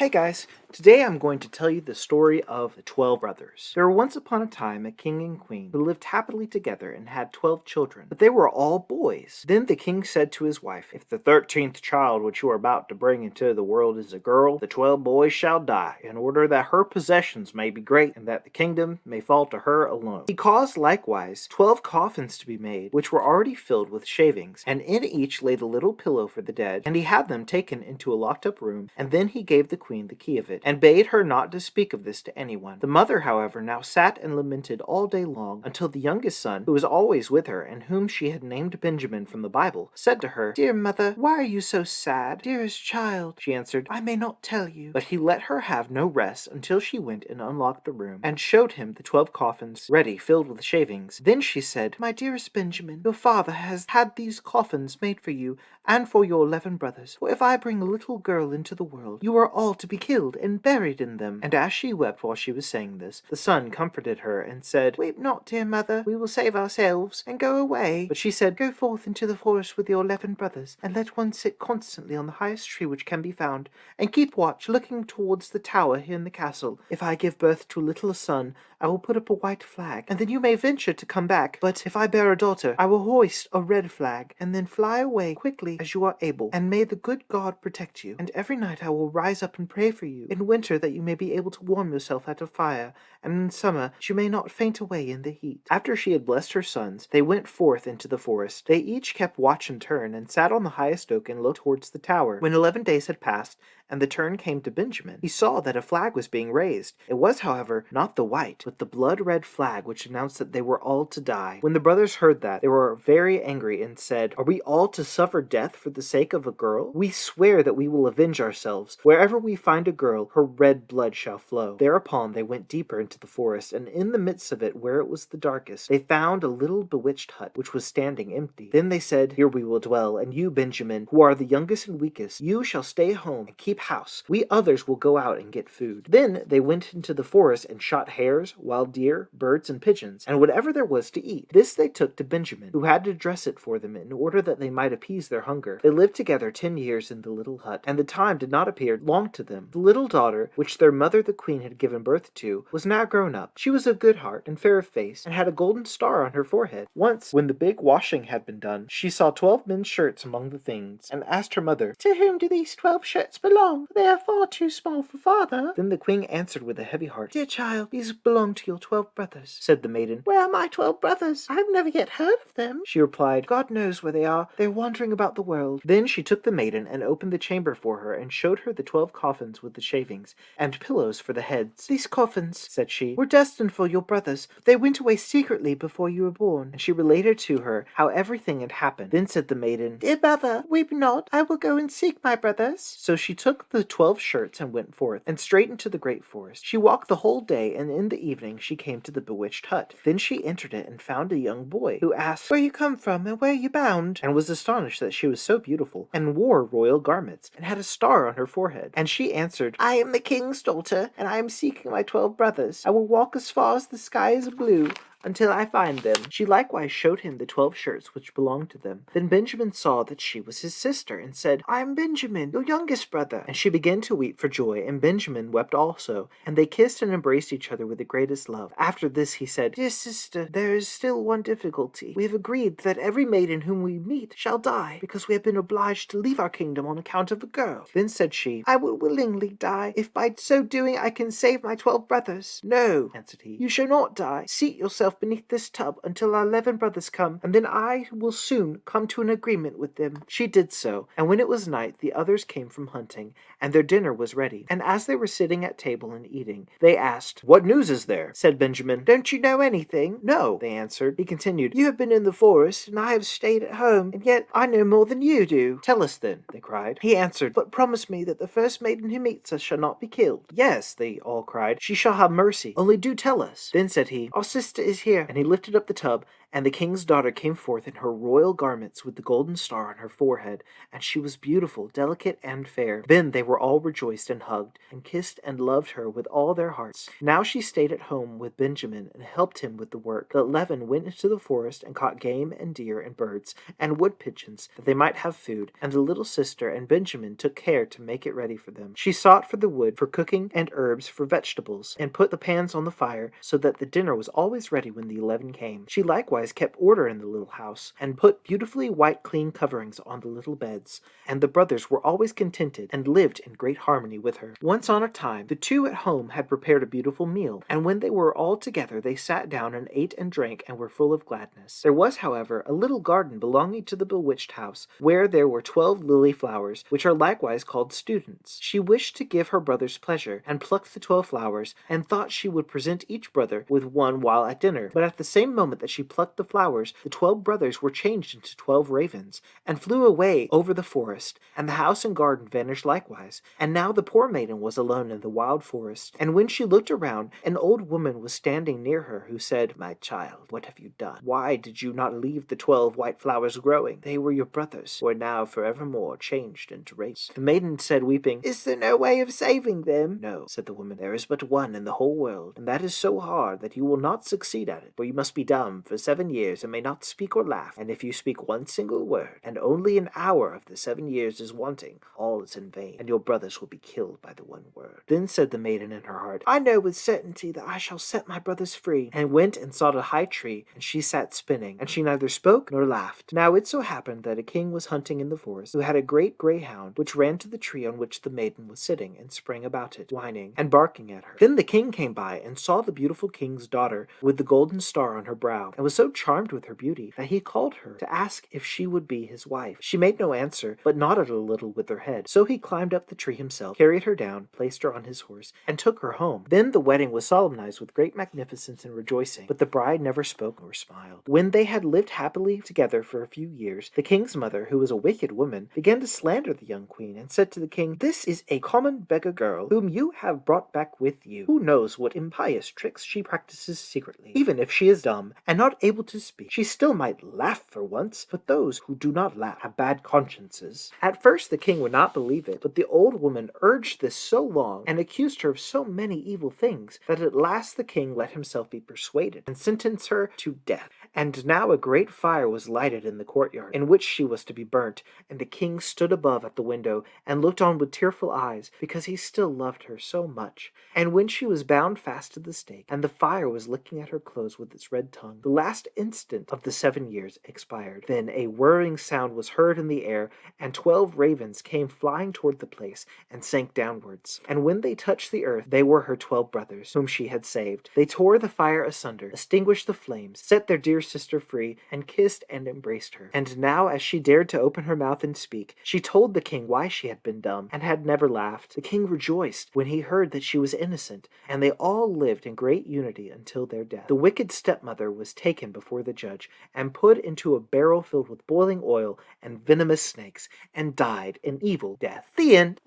Hey guys, today I'm going to tell you the story of the 12 brothers. There were once upon a time a king and queen who lived happily together and had 12 children, but they were all boys. Then the king said to his wife, "If the 13th child which you are about to bring into the world is a girl, the 12 boys shall die, in order that her possessions may be great and that the kingdom may fall to her alone." He caused likewise 12 coffins to be made, which were already filled with shavings, and in each laid a little pillow for the dead, and he had them taken into a locked-up room, and then he gave the queen the key of it, and bade her not to speak of this to anyone. The mother, however, now sat and lamented all day long, until the youngest son, who was always with her, and whom she had named Benjamin from the Bible, said to her, "Dear mother, why are you so sad? Dearest child," she answered, "I may not tell you." But he let her have no rest until she went and unlocked the room, and showed him the 12 coffins, ready filled with shavings. Then she said, "My dearest Benjamin, your father has had these coffins made for you and for your 11 brothers. For if I bring a little girl into the world, you are all to be killed and buried in them." And as she wept while she was saying this, the son comforted her and said, "Weep not, dear mother, we will save ourselves and go away." But she said, "Go forth into the forest with your 11 brothers, and let one sit constantly on the highest tree which can be found, and keep watch, looking towards the tower here in the castle. If I give birth to a little son, I will put up a white flag, and then you may venture to come back. But if I bear a daughter, I will hoist a red flag, and then fly away quickly as you are able. And may the good God protect you. And every night I will rise up and pray for you. In winter, that you may be able to warm yourself at a fire, and in summer, that you may not faint away in the heat." After she had blessed her sons, they went forth into the forest. They each kept watch in turn, and sat on the highest oak and looked towards the tower. When 11 days had passed, and the turn came to Benjamin, he saw that a flag was being raised. It was, however, not the white, but the blood-red flag which announced that they were all to die. When the brothers heard that, they were very angry and said, "Are we all to suffer death for the sake of a girl? We swear that we will avenge ourselves. Wherever we find a girl, her red blood shall flow." Thereupon they went deeper into the forest, and in the midst of it, where it was the darkest, they found a little bewitched hut, which was standing empty. Then they said, "Here we will dwell, and you, Benjamin, who are the youngest and weakest, you shall stay home and keep house. We others will go out and get food." Then they went into the forest and shot hares, wild deer, birds, and pigeons, and whatever there was to eat. This they took to Benjamin, who had to dress it for them in order that they might appease their hunger. They lived together 10 years in the little hut, and the time did not appear long to them. The little daughter, which their mother the queen had given birth to, was now grown up. She was of good heart and fair of face, and had a golden star on her forehead. Once, when the big washing had been done, she saw 12 men's shirts among the things, and asked her mother, "To whom do these 12 shirts belong? They are far too small for father." Then the queen answered with a heavy heart, "Dear child, these belong to your 12 brothers." Said the maiden, "Where are my 12 brothers? I have never yet heard of them." She replied, "God knows where they are. They are wandering about the world." Then she took the maiden and opened the chamber for her, and showed her the 12 coffins with the shavings, and pillows for the heads. "These coffins," said she, "were destined for your brothers, but they went away secretly before you were born." And she related to her how everything had happened. Then said the maiden, "Dear mother, weep not. I will go and seek my brothers." So she took the 12 shirts and went forth, and straight into the great forest. She walked the whole day, and in the evening she came to the bewitched hut. Then she entered it and found a young boy, who asked, "Where you come from, and where you bound?" and was astonished that she was so beautiful, and wore royal garments, and had a star on her forehead. And she answered, "I am the king's daughter, and I am seeking my 12 brothers. I will walk as far as the sky is blue, until I find them." She likewise showed him the 12 shirts which belonged to them. Then Benjamin saw that she was his sister, and said, "I am Benjamin, your youngest brother." And she began to weep for joy, and Benjamin wept also, and they kissed and embraced each other with the greatest love. After this he said, "Dear sister, there is still one difficulty. We have agreed that every maiden whom we meet shall die, because we have been obliged to leave our kingdom on account of a girl." Then said she, "I will willingly die, if by so doing I can save my 12 brothers." "No," answered he, "you shall not die. Seat yourself beneath this tub until our 11 brothers come, and then I will soon come to an agreement with them." She did so, and when it was night, the others came from hunting, and their dinner was ready. And as they were sitting at table and eating, they asked, "What news is there?" Said Benjamin, "Don't you know anything?" "No," they answered. He continued, "You have been in the forest, and I have stayed at home, and yet I know more than you do." "Tell us then," they cried. He answered, "But promise me that the first maiden who meets us shall not be killed." "Yes," they all cried, "she shall have mercy. Only do tell us." Then said he, "Our sister is here," and he lifted up the tub And the king's daughter came forth in her royal garments with the golden star on her forehead, and she was beautiful, delicate, and fair. Then they were all rejoiced and hugged, and kissed and loved her with all their hearts. Now she stayed at home with Benjamin and helped him with the work. But Levin went into the forest and caught game and deer and birds and wood pigeons, that they might have food, and the little sister and Benjamin took care to make it ready for them. She sought for the wood for cooking and herbs for vegetables, and put the pans on the fire so that the dinner was always ready when the 11 came. She likewise kept order in the little house, and put beautifully white clean coverings on the little beds, and the brothers were always contented and lived in great harmony with her. Once on a time, the two at home had prepared a beautiful meal, and when they were all together, they sat down and ate and drank and were full of gladness. There was, however, a little garden belonging to the bewitched house, where there were 12 lily flowers, which are likewise called students. She wished to give her brothers pleasure, and plucked the 12 flowers, and thought she would present each brother with one while at dinner. But at the same moment that she plucked the flowers, the 12 brothers were changed into 12 ravens, and flew away over the forest, and the house and garden vanished likewise. And now the poor maiden was alone in the wild forest. And when she looked around, an old woman was standing near her, who said, "My child, what have you done? Why did you not leave the 12 white flowers growing? They were your brothers, who are now forevermore changed into ravens." The maiden said, weeping, "Is there no way of saving them?" "No," said the woman, "there is but one in the whole world, and that is so hard that you will not succeed at it, for you must be dumb for 7 years and may not speak or laugh, and if you speak one single word, and only an hour of the 7 years is wanting, all is in vain, and your brothers will be killed by the one word." Then said the maiden in her heart, "I know with certainty that I shall set my brothers free," and went and sought a high tree, and she sat spinning, and she neither spoke nor laughed. Now it so happened that a king was hunting in the forest, who had a great greyhound, which ran to the tree on which the maiden was sitting, and sprang about it, whining and barking at her. Then the king came by, and saw the beautiful king's daughter with the golden star on her brow, and was so charmed with her beauty that he called her to ask if she would be his wife. She made no answer, but nodded a little with her head. So he climbed up the tree himself, carried her down, placed her on his horse, and took her home. Then the wedding was solemnized with great magnificence and rejoicing, but the bride never spoke nor smiled. When they had lived happily together for a few years, the king's mother, who was a wicked woman, began to slander the young queen, and said to the king, "This is a common beggar girl whom you have brought back with you. Who knows what impious tricks she practices secretly? Even if she is dumb and not able to speak, she still might laugh for once, but those who do not laugh have bad consciences." At first the king would not believe it, but the old woman urged this so long, and accused her of so many evil things, that at last the king let himself be persuaded, and sentenced her to death. And now a great fire was lighted in the courtyard, in which she was to be burnt, and the king stood above at the window, and looked on with tearful eyes, because he still loved her so much. And when she was bound fast to the stake, and the fire was licking at her clothes with its red tongue, the last instant of the 7 years expired. Then a whirring sound was heard in the air, and 12 ravens came flying toward the place, and sank downwards. And when they touched the earth, they were her 12 brothers, whom she had saved. They tore the fire asunder, extinguished the flames, set their dear sister free, and kissed and embraced her. And now, as she dared to open her mouth and speak, she told the king why she had been dumb, and had never laughed. The king rejoiced when he heard that she was innocent, and they all lived in great unity until their death. The wicked stepmother was taken before the judge, and put into a barrel filled with boiling oil and venomous snakes, and died an evil death. The end.